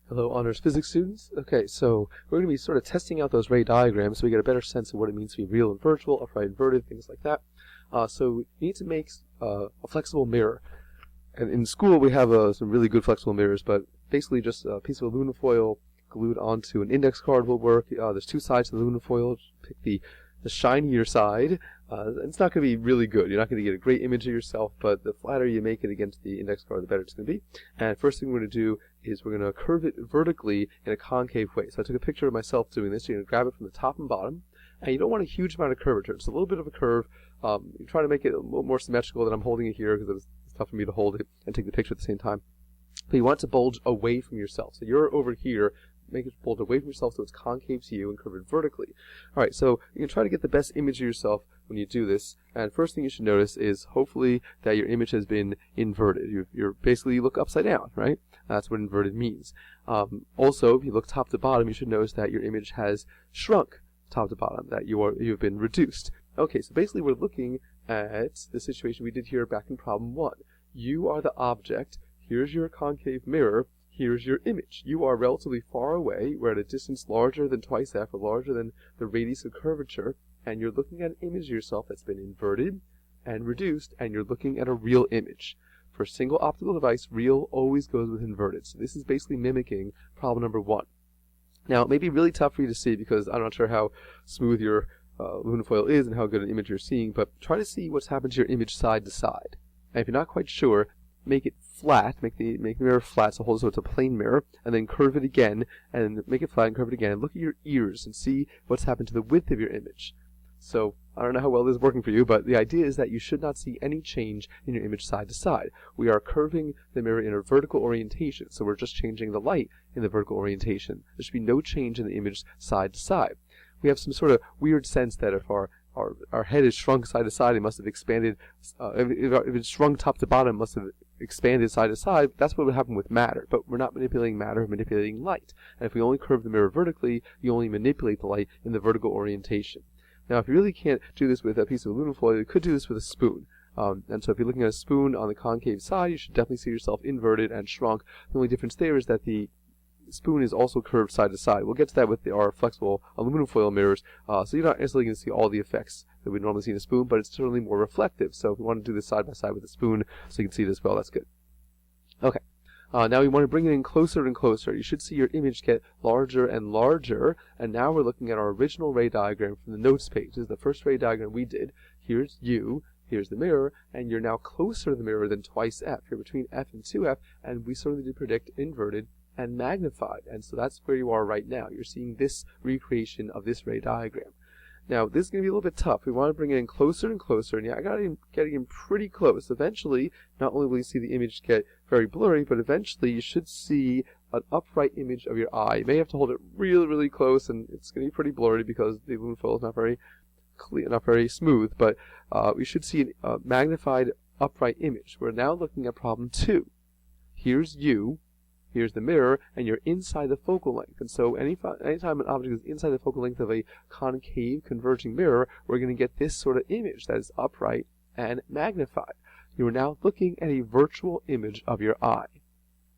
Hello, honors physics students. Okay, so we're going to be sort of testing out those ray diagrams so we get a better sense of what it means to be real and virtual, upright, inverted, things like that. So we need to make a flexible mirror. And in school we have some really good flexible mirrors, but basically just a piece of aluminum foil glued onto an index card will work. There's two sides to the aluminum foil. Pick the shinier side. It's not going to be really good. You're not going to get a great image of yourself, but the flatter you make it against the index card, the better it's going to be. And first thing we're going to do is we're going to curve it vertically in a concave way. So I took a picture of myself doing this. You're going to grab it from the top and bottom, and you don't want a huge amount of curvature. It's a little bit of a curve. You try to make it a little more symmetrical than I'm holding it here because it's tough for me to hold it and take the picture at the same time. But you want it to bulge away from yourself. So you're over here. Make it bulge away from yourself so it's concave to you and curve it vertically. Alright, so you can try to get the best image of yourself when you do this. And first thing you should notice is hopefully that your image has been inverted. You basically look upside down, right? That's what inverted means. Also, if you look top to bottom, you should notice that your image has shrunk top to bottom, that you've been reduced. Okay, so basically we're looking at the situation we did here back in problem 1. You are the object. Here's your concave mirror. Here's your image. You are relatively far away. We're at a distance larger than twice f, or larger than the radius of curvature, and you're looking at an image of yourself that's been inverted and reduced, and you're looking at a real image. For a single optical device, real always goes with inverted. So this is basically mimicking problem number 1. Now, it may be really tough for you to see because I'm not sure how smooth your aluminum foil is and how good an image you're seeing, but try to see what's happened to your image side to side. And if you're not quite sure, make it flat, make the mirror flat, so hold it so it's a plane mirror, and then curve it again, and make it flat and curve it again, and look at your ears and see what's happened to the width of your image. So, I don't know how well this is working for you, but the idea is that you should not see any change in your image side to side. We are curving the mirror in a vertical orientation, so we're just changing the light in the vertical orientation. There should be no change in the image side to side. We have some sort of weird sense that if our head is shrunk side to side, it must have expanded, if it's shrunk top to bottom, it must have expanded side to side. That's what would happen with matter, but we're not manipulating matter, we're manipulating light. And if we only curve the mirror vertically, you only manipulate the light in the vertical orientation. Now, if you really can't do this with a piece of aluminum foil, you could do this with a spoon. And so if you're looking at a spoon on the concave side, you should definitely see yourself inverted and shrunk. The only difference there is that the spoon is also curved side to side. We'll get to that with our flexible aluminum foil mirrors, so you're not necessarily going to see all the effects that we normally see in a spoon, but it's certainly more reflective. So if we want to do this side by side with a spoon so you can see it as well, that's good. Okay, now we want to bring it in closer and closer. You should see your image get larger and larger, and now we're looking at our original ray diagram from the notes page. This is the first ray diagram we did. Here's you. Here's the mirror, and you're now closer to the mirror than twice f. You're between f and 2f, and we certainly did predict inverted and magnified, and so that's where you are right now. You're seeing this recreation of this ray diagram. Now, this is going to be a little bit tough. We want to bring it in closer and closer, and yeah, I got it getting in pretty close. Eventually, not only will you see the image get very blurry, but eventually you should see an upright image of your eye. You may have to hold it really, really close, and it's going to be pretty blurry because the aluminum foil is not very clear, not very smooth, but we should see a magnified upright image. We're now looking at problem 2. Here's you. Here's the mirror, and you're inside the focal length. And so anytime an object is inside the focal length of a concave converging mirror, we're going to get this sort of image that is upright and magnified. You are now looking at a virtual image of your eye.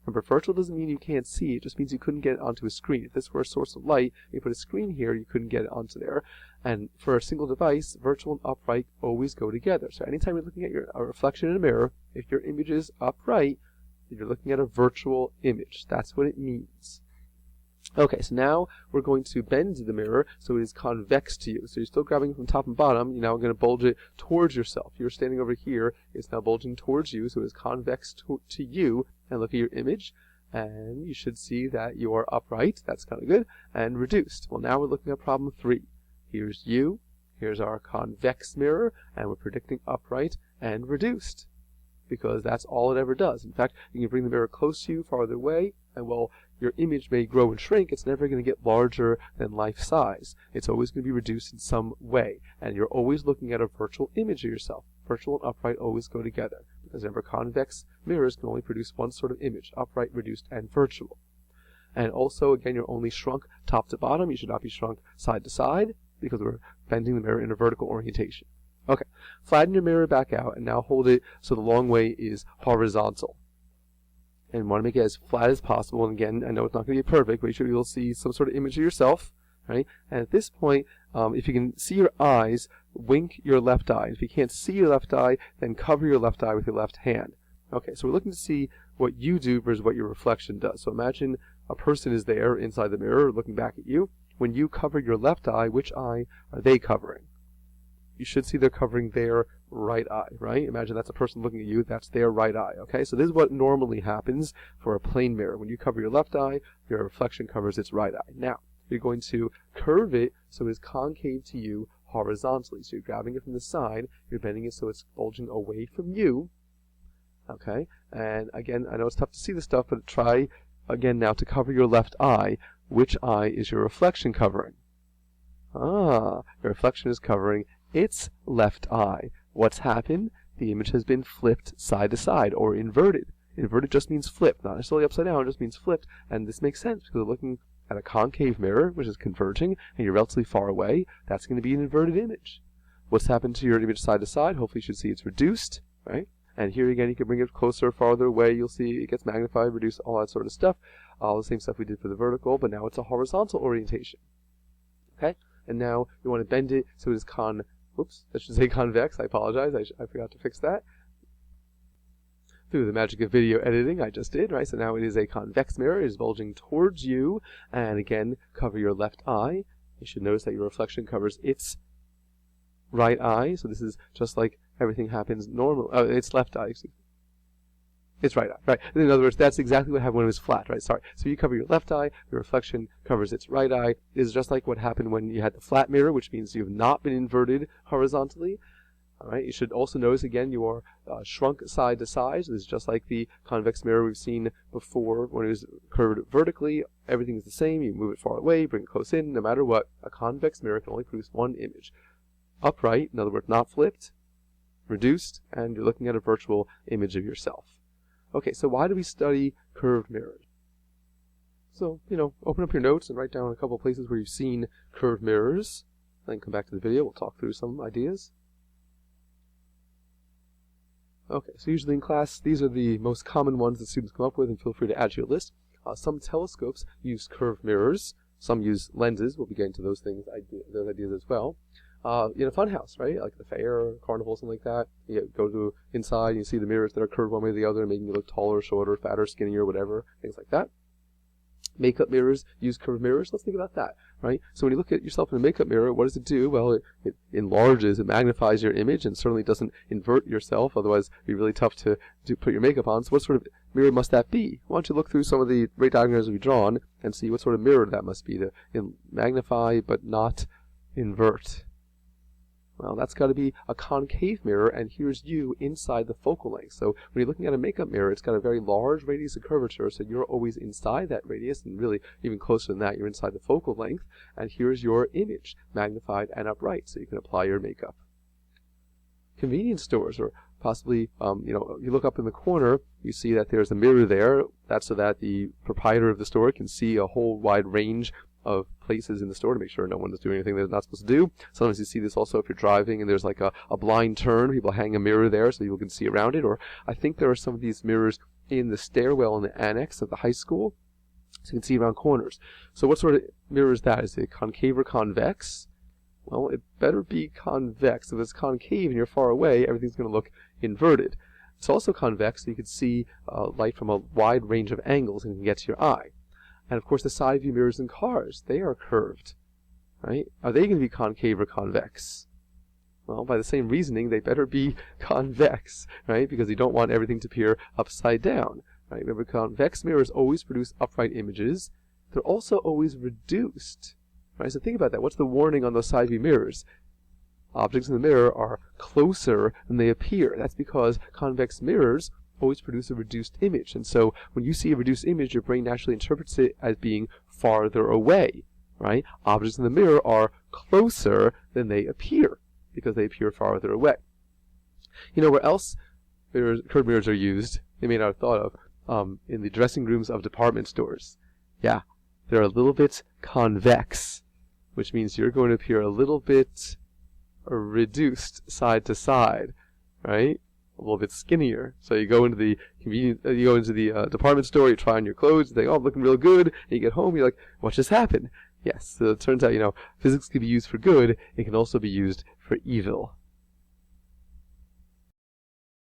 Remember, virtual doesn't mean you can't see, it just means you couldn't get it onto a screen. If this were a source of light, you put a screen here, you couldn't get it onto there. And for a single device, virtual and upright always go together. So anytime you're looking at a reflection in a mirror, if your image is upright, you're looking at a virtual image. That's what it means. Okay, so now we're going to bend the mirror so it is convex to you. So you're still grabbing from top and bottom. You're now going to bulge it towards yourself. You're standing over here. It's now bulging towards you, so it is convex to you. And look at your image, and you should see that you are upright. That's kind of good. And reduced. Well, now we're looking at problem 3. Here's you. Here's our convex mirror, and we're predicting upright and reduced, because that's all it ever does. In fact, you can bring the mirror close to you, farther away, and while your image may grow and shrink, it's never going to get larger than life size. It's always going to be reduced in some way, and you're always looking at a virtual image of yourself. Virtual and upright always go together, because remember, convex mirrors can only produce one sort of image: upright, reduced, and virtual. And also, again, you're only shrunk top to bottom. You should not be shrunk side to side, because we're bending the mirror in a vertical orientation. Okay, flatten your mirror back out and now hold it so the long way is horizontal. and want to make it as flat as possible. And again, I know it's not going to be perfect, but you should be able to see some sort of image of yourself, right? And at this point, if you can see your eyes, wink your left eye. If you can't see your left eye, then cover your left eye with your left hand. Okay, so we're looking to see what you do versus what your reflection does. So imagine a person is there inside the mirror looking back at you. When you cover your left eye, which eye are they covering? You should see they're covering their right eye, right? Imagine that's a person looking at you, that's their right eye, okay? So this is what normally happens for a plane mirror. When you cover your left eye, your reflection covers its right eye. Now, you're going to curve it so it is concave to you horizontally. So you're grabbing it from the side, you're bending it so it's bulging away from you, okay? And again, I know it's tough to see this stuff, but try again now to cover your left eye. Which eye is your reflection covering? Your reflection is covering its left eye. What's happened? The image has been flipped side to side, or inverted. Inverted just means flipped, not necessarily upside down, it just means flipped. And this makes sense because we're looking at a concave mirror, which is converging, and you're relatively far away. That's going to be an inverted image. What's happened to your image side to side? Hopefully you should see it's reduced, right? And here again, you can bring it closer, farther away. You'll see it gets magnified, reduced, all that sort of stuff. All the same stuff we did for the vertical, but now it's a horizontal orientation. Okay? And now you want to bend it so it is I should say convex. I apologize. I forgot to fix that. Through the magic of video editing, I just did, right? So now it is a convex mirror. It is bulging towards you. And again, cover your left eye. You should notice that your reflection covers its right eye. So this is just like everything happens normal. Its left eye, excuse me. It's right eye, right? In other words, that's exactly what happened when it was flat, right? Sorry. So you cover your left eye, your reflection covers its right eye. It is just like what happened when you had the flat mirror, which means you have not been inverted horizontally. All right. You should also notice again you are shrunk side to side. So this is just like the convex mirror we've seen before when it was curved vertically. Everything is the same. You move it far away, bring it close in. No matter what, a convex mirror can only produce one image: upright, in other words, not flipped, reduced, and you're looking at a virtual image of yourself. Okay, so why do we study curved mirrors? So, open up your notes and write down a couple places where you've seen curved mirrors. Then come back to the video, we'll talk through some ideas. Okay, so usually in class, these are the most common ones that students come up with, and feel free to add to your list. Some telescopes use curved mirrors. Some use lenses. We'll be getting to those those ideas as well. In a fun house, right? Like the fair, carnival, something like that. You go to inside and you see the mirrors that are curved one way or the other, making you look taller, shorter, fatter, skinnier, whatever, things like that. Makeup mirrors use curved mirrors. Let's think about that, right? So when you look at yourself in a makeup mirror, what does it do? Well, it enlarges, it magnifies your image, and certainly doesn't invert yourself. Otherwise, it'd be really tough to put your makeup on. So what sort of mirror must that be? Why don't you look through some of the ray diagrams we've drawn and see what sort of mirror that must be to magnify but not invert. Well, that's got to be a concave mirror, and here's you inside the focal length. So when you're looking at a makeup mirror, it's got a very large radius of curvature, so you're always inside that radius, and really even closer than that, you're inside the focal length, and here's your image, magnified and upright, so you can apply your makeup. Convenience stores, or possibly, you look up in the corner, you see that there's a mirror there. That's so that the proprietor of the store can see a whole wide range of places in the store to make sure no one is doing anything they're not supposed to do. Sometimes you see this also if you're driving and there's like a blind turn. People hang a mirror there so people can see around it. Or I think there are some of these mirrors in the stairwell in the annex of the high school, so you can see around corners. So what sort of mirror is that? Is it concave or convex? Well, it better be convex. If it's concave and you're far away, everything's going to look inverted. It's also convex, so you can see light from a wide range of angles and can get to your eye. And of course, the side view mirrors in cars, they are curved, right? Are they going to be concave or convex? Well, by the same reasoning, they better be convex, right? Because you don't want everything to appear upside down, right? Remember, convex mirrors always produce upright images. They're also always reduced, right? So think about that. What's the warning on those side view mirrors? Objects in the mirror are closer than they appear. That's because convex mirrors always produce a reduced image. And so when you see a reduced image, your brain naturally interprets it as being farther away, right? Objects in the mirror are closer than they appear because they appear farther away. You know where else curved mirrors are used? They may not have thought of in the dressing rooms of department stores. Yeah, they're a little bit convex, which means you're going to appear a little bit reduced side to side, right? A little bit skinnier. So you go into the convenient. You go into the department store, you try on your clothes, you think, oh, I'm looking real good. And you get home, you're like, what just happened? Yes, so it turns out, physics can be used for good. It can also be used for evil.